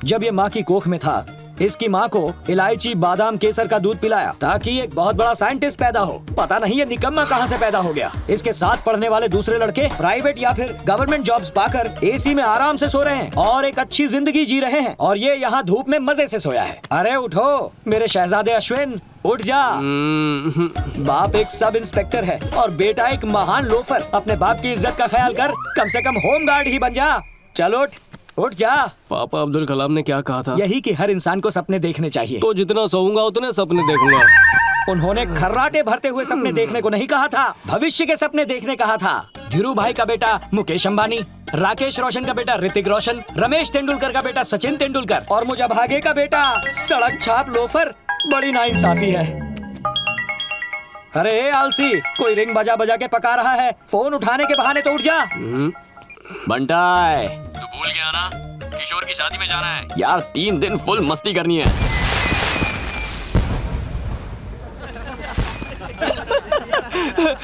जब ये माँ की कोख में था, इसकी माँ को इलायची बादाम केसर का दूध पिलाया ताकि एक बहुत बड़ा साइंटिस्ट पैदा हो। पता नहीं ये निकम्मा कहाँ से पैदा हो गया। इसके साथ पढ़ने वाले दूसरे लड़के प्राइवेट या फिर गवर्नमेंट जॉब्स पाकर एसी में आराम से सो रहे हैं और एक अच्छी जिंदगी जी रहे हैं, और ये यहाँ धूप में मजे से सोया है। अरे उठो मेरे शहजादे अश्विन, उठ जा। बाप एक सब इंस्पेक्टर है और बेटा एक महान लोफर। अपने बाप की इज्जत का ख्याल कर, कम से कम होम गार्ड ही बन जा। चलो उठ जा। पापा अब्दुल कलाम ने क्या कहा था? यही कि हर इंसान को सपने देखने चाहिए। तो जितना सोऊंगा उतने सपने देखूंगा। उन्होंने खर्राटे भरते हुए सपने देखने को नहीं कहा था, भविष्य के सपने देखने कहा था। धीरू भाई का बेटा मुकेश अंबानी, राकेश रोशन का बेटा ऋतिक रोशन, रमेश तेंदुलकर का बेटा सचिन तेंदुलकर और मुझे भागे का बेटा सड़क छाप लोफर। बड़ी नाइंसाफी है। अरे आलसी, कोई रिंग बजा बजा के पका रहा है, फोन उठाने के बहाने तो उठ जा। बंटाए, तू भूल गया ना, किशोर की शादी में जाना है। यार 3 दिन फुल मस्ती करनी है।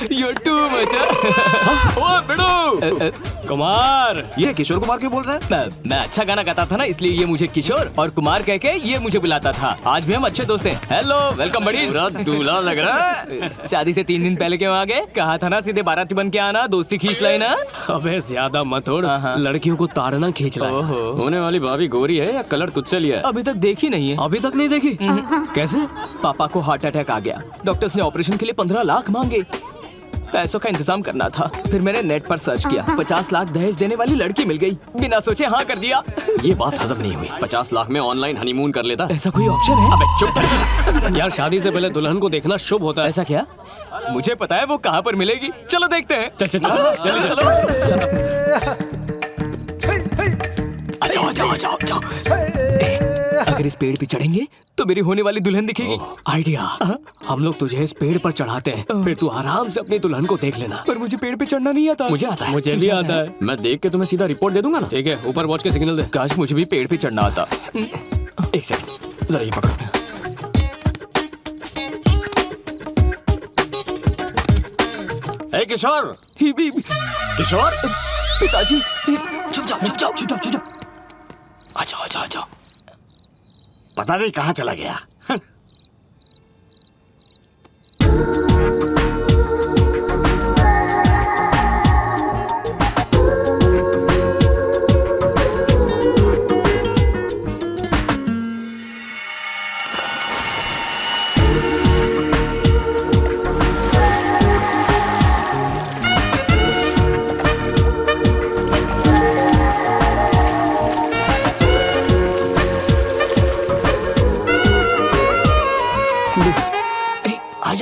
You're too much, ओए बिडू। कुमार, ये किशोर कुमार क्यों बोल रहा है? मैं अच्छा गाना गाता था ना, इसलिए ये मुझे किशोर और कुमार कह के ये मुझे बुलाता था। आज भी हम अच्छे दोस्त हैं। Hello, welcome buddies. पूरा दूल्हा लग रहा है। शादी से 3 दिन पहले क्यों आ गए? कहा था ना सीधे बाराती बन के आना, दोस्ती खींच लेना। अबे ज्यादा मत उड़, लड़कियों को ताड़ना खींच रहा है। होने वाली भाभी गोरी है या कलर तुझसे लिया है? अभी तक देखी नहीं है। अभी तक नहीं देखी? कैसे? पापा को हार्ट अटैक आ गया, डॉक्टर्स ने ऑपरेशन के लिए 15 लाख मांगे। पैसों का इंतजाम करना था, फिर मैंने नेट पर सर्च किया, 50 लाख दहेज देने वाली लड़की मिल गई, बिना सोचे हाँ कर दिया। ये बात हजम नहीं हुई। 50 लाख में ऑनलाइन हनीमून कर लेता। ऐसा कोई ऑप्शन है? अबे चुप कर। यार शादी से पहले दुल्हन को देखना शुभ होता है। ऐसा क्या? मुझे पता है वो कहाँ पर मिलेगी। चलो देखते हैं। चल चल चल चल। जाओ। अगर इस पेड़ पे चढ़ेंगे तो मेरी होने वाली दुल्हन दिखेगी। आइडिया, हम लोग तुझे इस पेड़ पर चढ़ाते हैं, फिर तू आराम से अपनी दुल्हन को देख लेना। पर मुझे पेड़ पे चढ़ना नहीं आता। मुझे आता है। मुझे भी आता है। मैं देख के तुम्हें सीधा रिपोर्ट दे दूंगा ना। ठीक है, ऊपर पहुंच के सिग्नल दे। काश मुझे भी पेड़ पे चढ़ना आता। एक सेकंड, जरा ये पकड़ो। ए किशोर, किशोर, पिताजी। चुप जाओ। आ जाओ। पता नहीं कहाँ चला गया।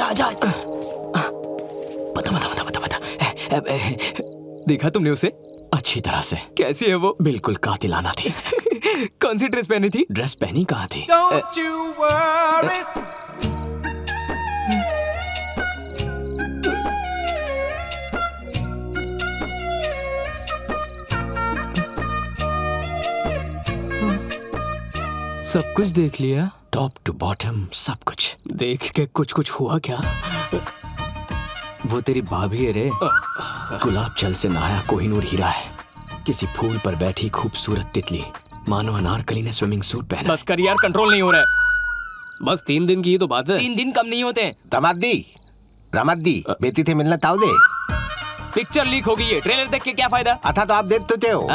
आजा। बता। देखा तुमने उसे? अच्छी तरह से। कैसी है वो? बिल्कुल कातिलाना थी। कौन सी ड्रेस पहनी थी? ड्रेस पहनी कहाँ थी? Don't you worry. सब कुछ देख लिया? टॉप टू बॉटम सब कुछ देख के कुछ हुआ क्या? वो तेरी भाभी है रे। गुलाब जल से नहाया कोहिनूर हीरा है, किसी फूल पर बैठी खूबसूरत तितली, मानो अनारकली ने स्विमिंग सूट पहना। बस कर यार, कंट्रोल नहीं हो रहा है। बस 3 दिन की ही तो बात है। 3 दिन कम नहीं होते हैं। दामादी बेटी थे मिलना ताऊ दे। पिक्चर लीक हो गई है, ट्रेलर देख के क्या फायदा? अच्छा तो आप देखते हो।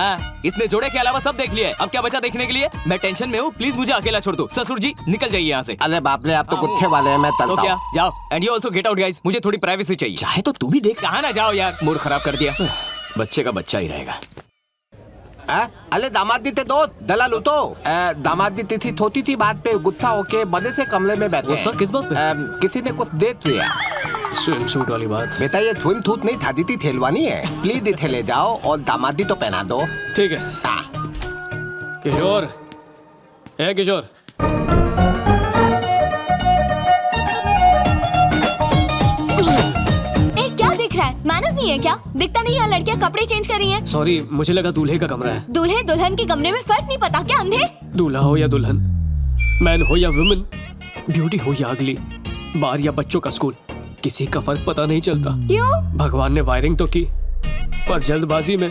इसने जोड़े के अलावा सब देख लिया है, अब क्या बचा देखने के लिए? मैं टेंशन में हूँ, प्लीज मुझे अकेला छोड़ दो। ससुर जी निकल जाइए यहाँ से। अरे बाप रे, आप तो कुत्ते वाले हैं, मैं तो चलता क्या, हूँ। जाओ। And you also get out guys, मुझे थोड़ी प्राइवेसी चाहिए। चाहे तो तू भी देख। कहाँ ना जाओ यार, मूड खराब कर दिया। बच्चे का बच्चा ही रहेगा। अरे दामादी थे दो दलाल तो दामादी तिथि होती थी, बात पे गुस्सा होके बड़े से कमरे में बैठे। गुस्सा किस बात पे? किसी ने कुछ देख लिया। स्विम सूट वाली बात। बेटा ये स्विम सूट नहीं था, दीदी थेलवानी है। प्लीज इथे ले जाओ और दामादी तो पहना दो। ठीक है। किशोर, ए किशोर, क्या दिख रहा है? मैनर्स नहीं है क्या? दिखता नहीं है लड़कियां कपड़े चेंज कर रही हैं। सॉरी, मुझे लगा दूल्हे का कमरा है। दूल्हे दुल्हन के कमरे में फर्क नहीं पता क्या अंधे? दूल्हा हो या दुल्हन, मैन हो या वुमेन, ब्यूटी हो या अगली, बार या बच्चों का स्कूल, किसी का फर्क पता नहीं चलता। क्यों? भगवान ने वायरिंग तो की, पर जल्दबाजी में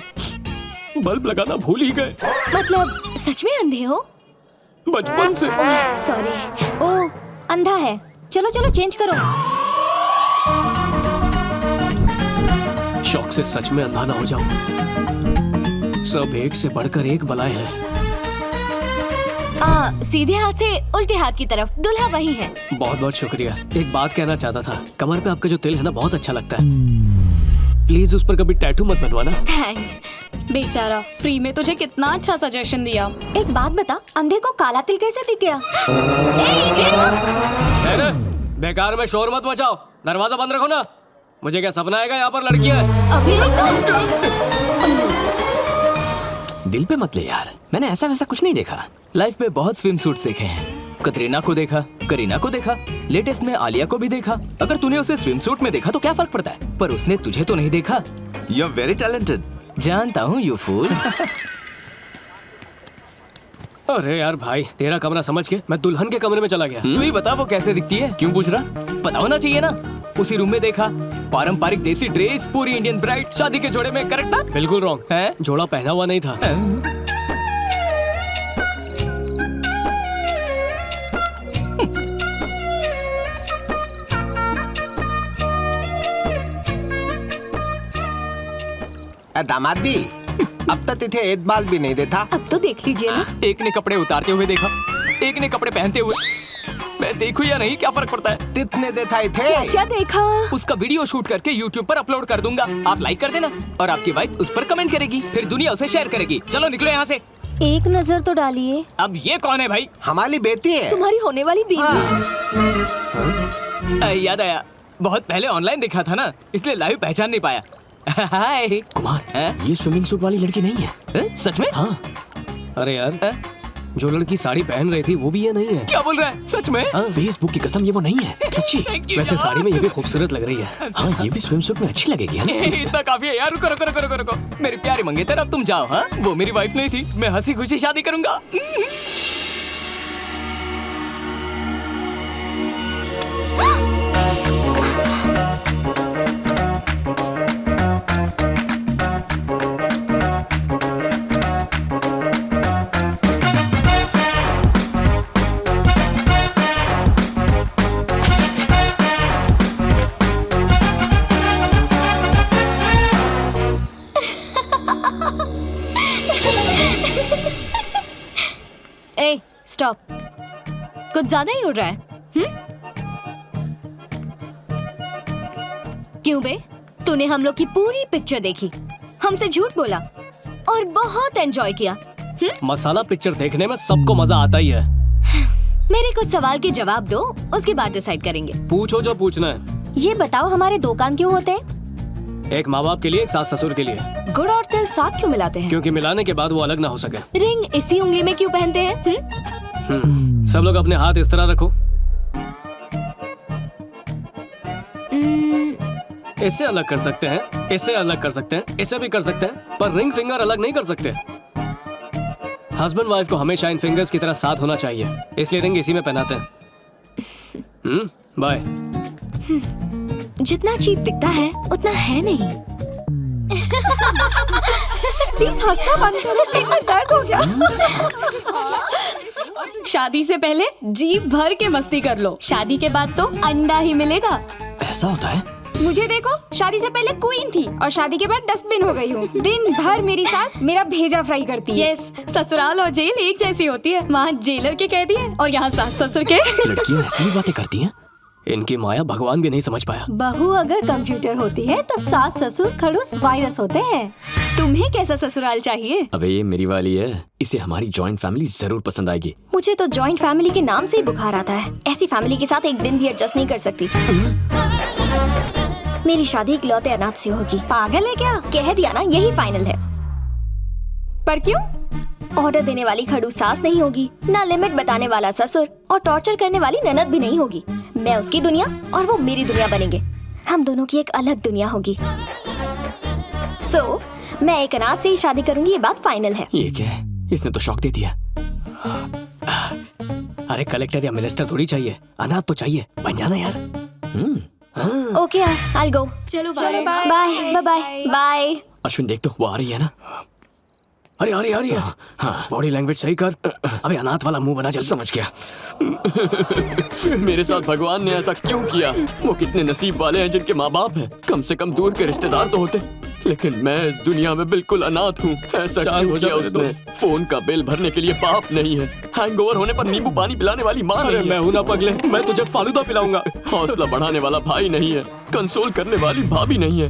बल्ब लगाना भूल ही गए। मतलब सच में अंधे हो? बचपन से। सॉरी। ओ अंधा है। चलो चलो चेंज करो। शौक से सच में अंधा ना हो जाऊं। सब एक से बढ़कर एक बलाएं हैं। सीधे हाथ से उल्टे हाथ की तरफ, दूल्हा वही है। बहुत बहुत शुक्रिया। एक बात कहना चाहता था, कमर पे आपका जो तिल है ना बहुत अच्छा लगता है। प्लीज उस पर कभी टैटू मत बनवाना। थैंक्स। बेचारा, फ्री में तुझे कितना अच्छा सजेशन दिया। एक बात बता, अंधे को काला तिल कैसे दिख गया? अरे बेकार में शोर मत मचाओ, दरवाजा बंद रखो ना। मुझे क्या सपना आएगा यहाँ पर लड़की है? अभी रुको। दिल पे मत ले यार, मैंने ऐसा वैसा कुछ नहीं देखा। लाइफ में बहुत स्विम सूट देखे हैं। कतरीना को देखा, करीना को देखा, लेटेस्ट में आलिया को भी देखा। अगर तूने उसे स्विम सूट में देखा तो क्या फर्क पड़ता है, पर उसने तुझे तो नहीं देखा। You are very talented. जानता हूँ यू फूल। अरे यार भाई, तेरा कमरा समझ के मैं दुल्हन के कमरे में चला गया। तू ही बता वो कैसे दिखती है? क्यों पूछ रहा? पता होना चाहिए ना। उसी रूम में देखा, पारंपरिक देसी ड्रेस, पूरी इंडियन ब्राइड, शादी के जोड़े में, करेक्ट ना? बिल्कुल रॉन्ग है। जोड़ा पहना हुआ नहीं था। दामाद दी, अब तक तिथे एक बाल भी नहीं देता। अब तो देख लीजिए ना। एक ने कपड़े उतारते हुए देखा, एक ने कपड़े पहनते हुए। मैं देखूं या नहीं क्या फर्क पड़ता है? तितने देता थे। क्या देखा? उसका वीडियो शूट करके YouTube पर अपलोड कर दूंगा। आप लाइक कर देना और आपकी वाइफ उस पर कमेंट करेगी, फिर दुनिया उसे शेयर करेगी। चलो निकलो यहाँ से। एक नजर तो डालिए। अब ये कौन है भाई? हमारी बेटी है। तुम्हारी होने वाली बीवी। याद आया, बहुत पहले ऑनलाइन देखा था ना, इसलिए लाइव पहचान नहीं पाया। हाय कुमार, हैं? ये स्विमिंग सूट वाली लड़की नहीं है। सच में? हाँ। अरे यार, जो लड़की साड़ी पहन रही थी वो भी ये नहीं है। क्या बोल रहा है? सच में? फेसबुक की कसम, ये वो नहीं है, सच्ची। Thank you, वैसे God. साड़ी में ये भी खूबसूरत लग रही है। हाँ, ये भी स्विम सूट में अच्छी लगेगी, है ना? इतना काफी है यार। रुको रुको रुको रुको रुको। मेरी प्यारी मंगेतर, अब तुम जाओ। हाँ, वो मेरी वाइफ नहीं थी, मैं हंसी खुशी शादी करूंगा। ए स्टॉप, कुछ ज्यादा ही उड़ रहा है। क्यों बे, तूने हम लोग की पूरी पिक्चर देखी, हमसे झूठ बोला और बहुत एंजॉय किया। मसाला पिक्चर देखने में सबको मजा आता ही है। मेरे कुछ सवाल के जवाब दो, उसके बाद डिसाइड करेंगे। पूछो जो पूछना है। ये बताओ, हमारे दो कान क्यों होते हैं? एक माँ बाप के लिए, एक सास ससुर के लिए। गुड़ और तिल साथ क्यों मिलाते हैं? क्योंकि मिलाने के बाद वो अलग ना हो सके। रिंग इसी उंगली में क्यों पहनते हैं? सब लोग अपने हाथ इस तरह रखो। इससे अलग कर सकते हैं, इससे अलग कर सकते हैं, इससे भी कर सकते हैं, पर रिंग फिंगर अलग नहीं कर सकते। हस्बैंड वाइफ को हमेशा इन फिंगर्स की तरह साथ होना चाहिए, इसलिए रिंग इसी में पहनाते हैं। बाय। जितना चीप दिखता है उतना है नहीं। प्लीज हंसना बंद करो, पेट में दर्द हो गया। शादी से पहले जीभ भर के मस्ती कर लो, शादी के बाद तो अंडा ही मिलेगा। ऐसा होता है? मुझे देखो, शादी से पहले क्वीन थी और शादी के बाद डस्टबिन हो गई हूँ। दिन भर मेरी सास मेरा भेजा फ्राई करती है। यस, ससुराल और जेल एक जैसी होती है। वहाँ जेलर के कैदी है और यहाँ सास ससुर के। लड़कियाँ ऐसी भी बातें करती हैं? इनकी माया भगवान भी नहीं समझ पाया। बहू अगर कंप्यूटर होती है तो सास ससुर खड़ूस वायरस होते हैं। तुम्हें कैसा ससुराल चाहिए? अबे ये मेरी वाली है, इसे हमारी जॉइंट फैमिली जरूर पसंद आएगी। मुझे तो जॉइंट फैमिली के नाम से ही बुखार आता है। ऐसी फैमिली के साथ एक दिन भी एडजस्ट नहीं कर सकती। मेरी शादी इकलौते अनाथ से होगी। पागल है क्या? कह दिया ना, यही फाइनल है। पर क्यों? ऑर्डर देने वाली खड़ूस सास नहीं होगी, ना लिमिट बताने वाला ससुर, और टॉर्चर करने वाली ननद भी नहीं होगी। मैं उसकी दुनिया और वो मेरी दुनिया बनेंगे। हम दोनों की एक अलग दुनिया होगी। सो मैं एक अनाथ से ही शादी करूंगी, ये बात फाइनल है। ये क्या है? इसने तो शॉक दे दिया। अरे कलेक्टर या मिनिस्टर थोड़ी चाहिए, अनाथ तो चाहिए। बन जाना यार। Okay, I will go. चलो bye bye bye bye. Ashwin देख तो, वो आ रही है ना। अरे अरे अरे हाँ बॉडी लैंग्वेज सही कर। अबे अनाथ वाला मुंह बना, जल्दी। समझ गया। मेरे साथ भगवान ने ऐसा क्यों किया? वो कितने नसीब वाले हैं जिनके माँ बाप हैं, कम से कम दूर के रिश्तेदार तो होते, लेकिन मैं इस दुनिया में बिल्कुल अनाथ हूँ। ऐसा शांत क्यों हो जा किया मेरे उसने? दोस्त। फोन का बिल भरने के लिए बाप नहीं है, हैंगओवर होने पर नींबू पानी पिलाने वाली माँ अरे नहीं मैं है, हूं ना पगले, मैं तुझे फालूदा पिलाऊंगा। हौसला बढ़ाने वाला भाई नहीं है, कंसोल करने वाली भाभी नहीं है।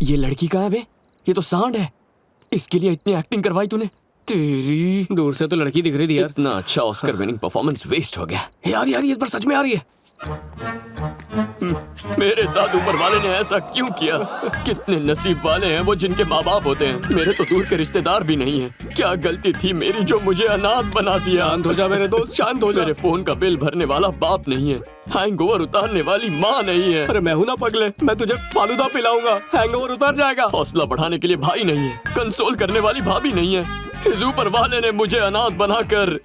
ये लड़की कहाँ है बे? ये तो सांड है। इसके लिए इतनी एक्टिंग करवाई तूने? तेरी दूर से तो लड़की दिख रही थी यार। इतना अच्छा ऑस्कर विनिंग परफॉर्मेंस वेस्ट हो गया। यार यार ये इस बार सच में आ रही है। मेरे साथ ऊपर वाले ने ऐसा क्यों किया? कितने नसीब वाले हैं वो जिनके माँ बाप होते हैं, मेरे तो दूर के रिश्तेदार भी नहीं हैं। क्या गलती थी मेरी जो मुझे अनाथ बना दिया? शांत हो जा मेरे दोस्त, शांत हो जा। मेरे फोन का बिल भरने वाला बाप नहीं है, हैंगओवर उतारने वाली माँ नहीं है, अरे मैं हूं ना पगले, मैं तुझे फालूदा पिलाऊंगा, हैंगओवर उतर जाएगा। हौसला बढ़ाने के लिए भाई नहीं है, कंसोल करने वाली भाभी नहीं है। इस ऊपर वाले ने मुझे अनाथ बनाकर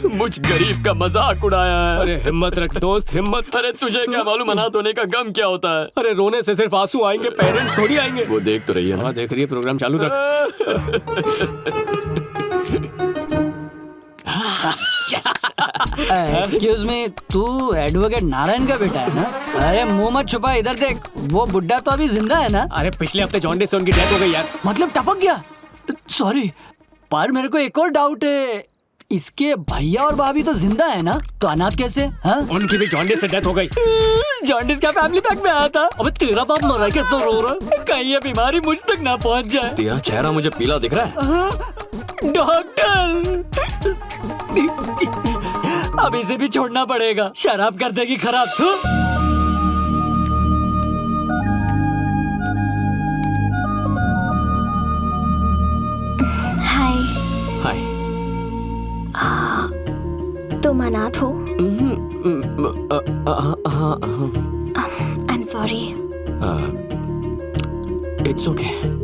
मुझ गरीब का मजाक उड़ाया है। अरे हिम्मत रख दोस्त, हिम्मत। अरे तुझे क्या मालूम अनाथ होने का गम क्या होता है? अरे रोने से सिर्फ आंसू आएंगे, पेरेंट्स थोड़ी आएंगे। वो देख तो रही है ना। हाँ देख रही है, प्रोग्राम चालू रख। एक्सक्यूज मी, तू एडवोकेट नारायण का बेटा है ना? अरे मुंह मत छुपा, इधर देख, वो बुड्ढा तो अभी जिंदा है ना? अरे पिछले हफ्ते जॉन्डिस से उनकी डेथ हो गई यार। मतलब टपक गया? सॉरी, पर मेरे को एक और डाउट है, इसके भैया और भाभी तो जिंदा है ना, तो अनाथ कैसे? हाँ? उनकी भी जॉन्डिस से डेथ हो गई। जॉन्डिस क्या फैमिली पैक में आया था? अबे तेरा बाप मरा है, कितना रो रहा है? कहीं ये बीमारी मुझ तक ना पहुंच जाए। तेरा चेहरा मुझे पीला दिख रहा है। डॉक्टर, अब इसे भी छोड़ना पड़ेगा, शराब कर देगी खराब। तू हाय, हाय। तुम अनाथ हो? I am sorry. It's okay.